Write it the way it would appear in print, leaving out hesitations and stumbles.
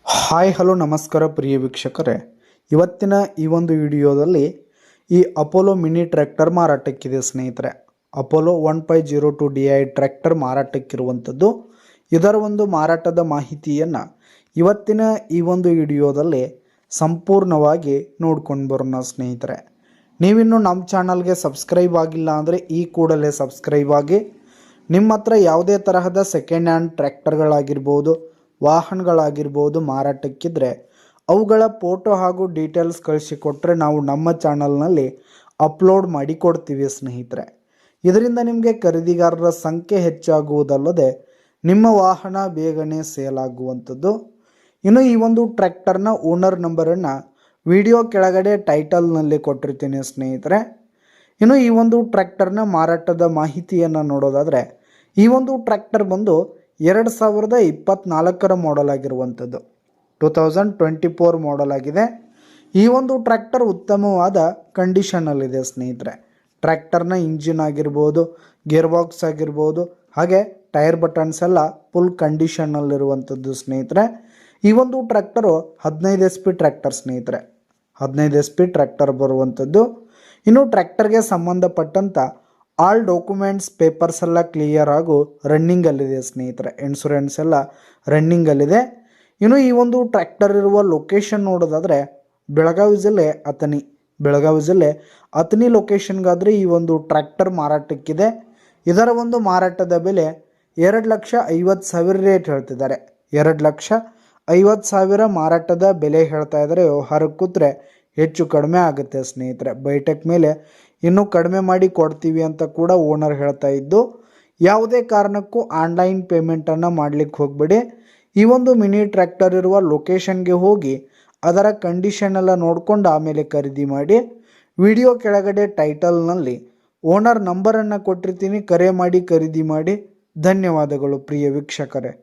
Hi hello ನಮಸ್ಕಾರ ಪ್ರಿಯ ವೀಕ್ಷಕರೇ, ಇವತ್ತಿನ ಈ ಒಂದು ವಿಡಿಯೋದಲ್ಲಿ ಈ ಅಪೋಲೋ ಮಿನಿ ಟ್ರ್ಯಾಕ್ಟರ್ ಮಾರಾಟಕ್ಕಿದೆ ಸ್ನೇಹಿತರೆ. ಅಪೋಲೋ 1502 DI ಟ್ರ್ಯಾಕ್ಟರ್ ಮಾರಾಟಕ್ಕಿರುವಂಥದ್ದು. ಇದರ ಒಂದು ಮಾರಾಟದ ಮಾಹಿತಿಯನ್ನು ಇವತ್ತಿನ ಈ ಒಂದು ವಿಡಿಯೋದಲ್ಲಿ ಸಂಪೂರ್ಣವಾಗಿ ನೋಡ್ಕೊಂಡು ಬರೋಣ ಸ್ನೇಹಿತರೆ. ನೀವಿನ್ನು ನಮ್ಮ ಚಾನಲ್ಗೆ ಸಬ್ಸ್ಕ್ರೈಬ್ ಆಗಿಲ್ಲ ಅಂದರೆ ಈ ಕೂಡಲೇ ಸಬ್ಸ್ಕ್ರೈಬ್ ಆಗಿ. ನಿಮ್ಮ ಹತ್ರ ಯಾವುದೇ ತರಹದ ಸೆಕೆಂಡ್ ಹ್ಯಾಂಡ್ ಟ್ರ್ಯಾಕ್ಟರ್ಗಳಾಗಿರ್ಬೋದು, ವಾಹನಗಳಾಗಿರ್ಬೋದು ಮಾರಾಟಕ್ಕಿದ್ರೆ ಅವುಗಳ ಫೋಟೋ ಹಾಗೂ ಡೀಟೇಲ್ಸ್ ಕಳಿಸಿಕೊಟ್ರೆ ನಾವು ನಮ್ಮ ಚಾನಲ್ನಲ್ಲಿ ಅಪ್ಲೋಡ್ ಮಾಡಿ ಕೊಡ್ತೀವಿ ಸ್ನೇಹಿತರೆ. ಇದರಿಂದ ನಿಮಗೆ ಖರೀದಿಗಾರರ ಸಂಖ್ಯೆ ಹೆಚ್ಚಾಗುವುದಲ್ಲದೆ ನಿಮ್ಮ ವಾಹನ ಬೇಗನೆ ಸೇಲ್ ಆಗುವಂಥದ್ದು. ಇನ್ನು ಈ ಒಂದು ಟ್ರ್ಯಾಕ್ಟರ್ನ ಓನರ್ ನಂಬರನ್ನು ವಿಡಿಯೋ ಕೆಳಗಡೆ ಟೈಟಲ್ನಲ್ಲಿ ಕೊಟ್ಟಿರ್ತೀನಿ ಸ್ನೇಹಿತರೆ. ಇನ್ನು ಈ ಒಂದು ಟ್ರ್ಯಾಕ್ಟರ್ನ ಮಾರಾಟದ ಮಾಹಿತಿಯನ್ನು ನೋಡೋದಾದರೆ, ಈ ಒಂದು ಟ್ರ್ಯಾಕ್ಟರ್ ಬಂದು 2024 ಮಾಡೆಲ್ ಆಗಿರುವಂಥದ್ದು, 2024 ಮಾಡೆಲ್ ಆಗಿದೆ. ಈ ಒಂದು ಟ್ರ್ಯಾಕ್ಟರ್ ಉತ್ತಮವಾದ ಕಂಡೀಷನಲ್ಲಿದೆ ಸ್ನೇಹಿತರೆ. ಟ್ರ್ಯಾಕ್ಟರ್ನ ಇಂಜಿನ್ ಆಗಿರ್ಬೋದು, ಗೇರ್ ಬಾಕ್ಸ್ ಆಗಿರ್ಬೋದು, ಹಾಗೆ ಟೈರ್ ಬಟನ್ಸ್ ಎಲ್ಲ ಫುಲ್ ಕಂಡೀಷನಲ್ಲಿರುವಂಥದ್ದು ಸ್ನೇಹಿತರೆ. ಈ ಒಂದು ಟ್ರ್ಯಾಕ್ಟರು 15 HP ಟ್ರ್ಯಾಕ್ಟರ್ ಸ್ನೇಹಿತರೆ, 15 SP ಟ್ರ್ಯಾಕ್ಟರ್ ಬರುವಂಥದ್ದು. ಇನ್ನು ಟ್ರ್ಯಾಕ್ಟರ್ಗೆ ಸಂಬಂಧಪಟ್ಟಂಥ ಆಲ್ ಡಾಕ್ಯುಮೆಂಟ್ಸ್ ಪೇಪರ್ಸ್ ಎಲ್ಲ ಕ್ಲಿಯರ್ ಹಾಗೂ ರನ್ನಿಂಗಲ್ಲಿದೆ ಸ್ನೇಹಿತರೆ. ಇನ್ಶೂರೆನ್ಸ್ ಎಲ್ಲ ರನ್ನಿಂಗಲ್ಲಿದೆ. ಇನ್ನು ಈ ಒಂದು ಟ್ರ್ಯಾಕ್ಟರ್ ಇರುವ ಲೊಕೇಶನ್ ನೋಡೋದಾದರೆ ಬೆಳಗಾವಿ ಜಿಲ್ಲೆ ಅಥಣಿ ಲೊಕೇಶನ್ಗಾದರೆ ಈ ಒಂದು ಟ್ರ್ಯಾಕ್ಟರ್ ಮಾರಾಟಕ್ಕಿದೆ. ಇದರ ಒಂದು ಮಾರಾಟದ ಬೆಲೆ 2,50,000 ರೇಟ್ ಹೇಳ್ತಿದ್ದಾರೆ. 2,50,000 ಮಾರಾಟದ ಬೆಲೆ ಹೇಳ್ತಾ ಇದ್ದಾರೆ. ವ್ಯವಹಾರಕ್ಕೆ ಕೂತ್ರೆ ಹೆಚ್ಚು ಕಡಿಮೆ ಆಗುತ್ತೆ ಸ್ನೇಹಿತರೆ. ಬೈಟೆಕ್ ಮೇಲೆ ಇನ್ನೂ ಕಡಿಮೆ ಮಾಡಿ ಕೊಡ್ತೀವಿ ಅಂತ ಕೂಡ ಓನರ್ ಹೇಳ್ತಾ ಇದ್ದು, ಯಾವುದೇ ಕಾರಣಕ್ಕೂ ಆನ್ಲೈನ್ ಪೇಮೆಂಟನ್ನು ಮಾಡಲಿಕ್ಕೆ ಹೋಗಬೇಡಿ. ಈ ಒಂದು ಮಿನಿ ಟ್ರ್ಯಾಕ್ಟರ್ ಇರುವ ಲೊಕೇಶನ್ಗೆ ಹೋಗಿ ಅದರ ಕಂಡೀಷನ್ ಎಲ್ಲ ನೋಡಿಕೊಂಡು ಆಮೇಲೆ ಖರೀದಿ ಮಾಡಿ. ವಿಡಿಯೋ ಕೆಳಗಡೆ ಟೈಟಲ್ನಲ್ಲಿ ಓನರ್ ನಂಬರನ್ನು ಕೊಟ್ಟಿರ್ತೀನಿ, ಕರೆ ಮಾಡಿ ಖರೀದಿ ಮಾಡಿ. ಧನ್ಯವಾದಗಳು ಪ್ರಿಯ ವೀಕ್ಷಕರೇ.